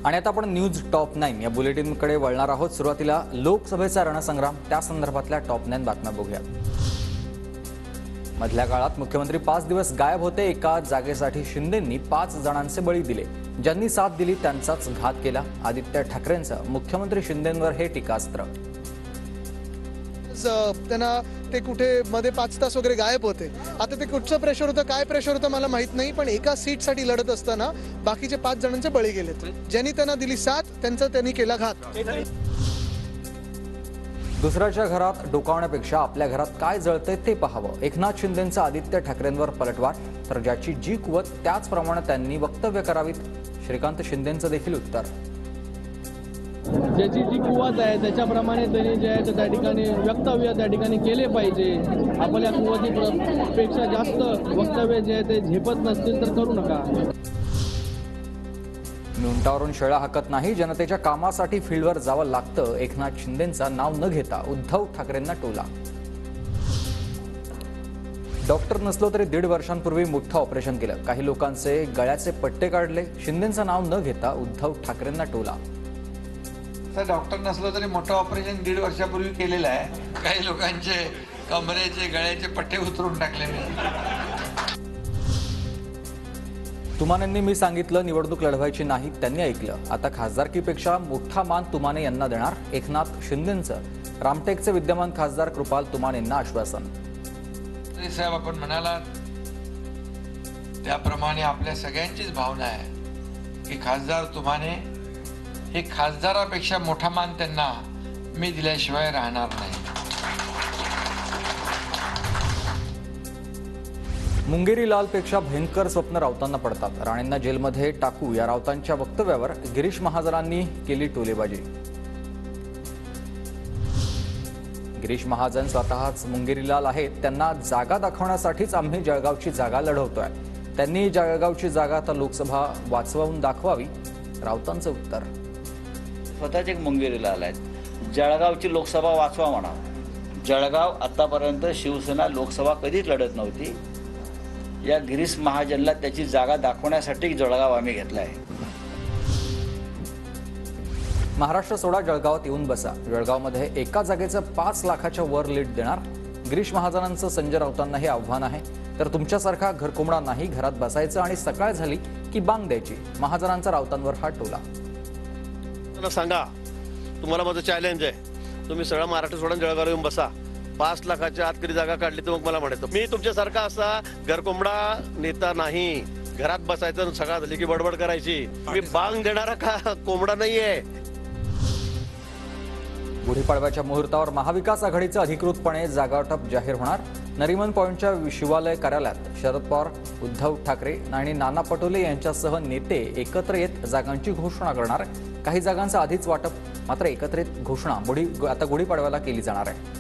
आणि आता आपण न्यूज टॉप 9 या बुलेटिनकडे वळणार आहोत। सुरुवातीला लोकसभेचा रणसंग्राम त्या संदर्भातल्या टॉप 9 बातम्या बघूया। मधल्या काळात मुख्यमंत्री 5 दिवस गायब होते। एका जागेसाठी शिंदेंनी 5 जणांचे बळी दिले। ज्यांनी साथ दिली त्यांचाच घात केला। आदित्य ठाकरेंचं मुख्यमंत्री शिंदेंवर हे टीकास्त्र। त्यांना ते कुठे मध्ये 5 तास वगैरे गायब होते। आता ते कुठचं प्रेशर होतं, काय प्रेशर होतं मला माहित नाही, पण एका सीटसाठी लढत असताना बाकीचे 5 जणांचे बळी गेलेत। ज्यांनी त्यांना दिली साथ त्यांचा त्यांनी केला घात। दुसऱ्याच्या घरात डोकावण्यापेक्षा आपल्या घरात काय जळतंय ते पाहावं। एकनाथ शिंदेंचा आदित्य ठाकरेंवर पलटवार, तर ज्याची जी कुवत त्याचप्रमाणे त्यांनी वक्तव्य करावीत। श्रीकांत शिंदेंचं देखील उत्तर। ज्याची जी कुवत आहे त्याच्याप्रमाणे त्यांनी जे आहे त्या ठिकाणी वक्तव्य त्या ठिकाणी केले पाहिजे। आपल्या कुवतीपेक्षा जास्त वक्तव्य जे आहे ते झेपत नसतील तर करू नका। मिनिटावरून शेळा हाकत नाही, जनतेच्या कामासाठी फील्डवर जावं लागतं। एकनाथ शिंदेंचं नाव न घेता उद्धव ठाकरेंना टोला। डॉक्टर नसलो तरी 1.5 वर्षांपूर्वी मोठं ऑपरेशन केलं। काही लोकांचे गळ्याचे पट्टे काढले। शिंदेंचं नाव न घेता उद्धव ठाकरेंना टोला। तर डॉक्टर नसलो तरी मोठं ऑपरेशन 1.5 वर्षापूर्वी केलेलं आहे। काही लोकांचे कमरेचे गळ्याचे पट्टे उतरून टाकले मी। तुमानेंनी मी सांगितलं निवडणूक लढवायची नाही, त्यांनी ऐकलं। आता खासदारकीपेक्षा मोठा मान तुमाने यांना देणार। एकनाथ शिंदेंचं रामटेकचे विद्यमान खासदार कृपाल तुमानेंना आश्वासन। साहेब आपण म्हणालात त्याप्रमाणे आपल्या सगळ्यांचीच भावना आहे की खासदार तुमाने हे खासदारापेक्षा मोठा मान त्यांना मी दिल्याशिवाय राहणार नाही। मुंगेरी लालपेक्षा भयंकर स्वप्न राऊतांना पडतात। राणेंना जेलमध्ये टाकू या राऊतांच्या वक्तव्यावर गिरीश महाजनांनी केली टोलेबाजी। गिरीश महाजन स्वतःच मुंगेरी लाल आहेत। त्यांना जागा दाखवण्यासाठीच आम्ही जळगावची जागा लढवतोय। त्यांनी जळगावची जागा आता लोकसभा वाचवून दाखवावी, राऊतांचं उत्तर। स्वतःच एक मुंगेरी लाल आहेत। जळगावची लोकसभा वाचवा म्हणा। जळगाव आतापर्यंत शिवसेना लोकसभा कधीच लढत नव्हती। या गिरीश महाजनला त्याची जागा दाखवण्यासाठी जळगाव आम्ही घेतला आहे। महाराष्ट्र सोडा, जळगावात येऊन बसा। जळगावमध्ये एका जागेचं 5 लाखाच्या वर लीड देणार। गिरीश महाजनांचं संजय राऊतांना हे आव्हान आहे। तर तुमच्यासारखा घरकोंबडा नाही, घरात बसायचं आणि सकाळ झाली की बांग द्यायची। महाजनांचा राऊतांवर हा टोला। सांगा तुम्हाला माझं चॅलेंज आहे, तुम्ही सगळं महाराष्ट्र सोडून जळगाव येऊन बसा। 5 लाखाच्या आत कधी जागा काढली तर मग मला म्हणायचं मी तुमच्यासारखा असा घरकोंबडा नेता नाही। घरात बसायचं, सगळं झाली की बडबड करायची। मी बांग देणारा का कोंबडा नाहीये। गुढीपाडव्याच्या मुहूर्तावर महाविकास आघाडीचं अधिकृतपणे जागावाटप जाहीर होणार। नरिमन पॉइंटच्या शिवालय कार्यालयात शरद पवार, उद्धव ठाकरे आणि नाना पटोले यांच्यासह नेते एकत्र येत जागांची घोषणा करणार। काही जागांचं आधीच वाटप, मात्र एकत्रित घोषणा आता गुढीपाडव्याला केली जाणार आहे।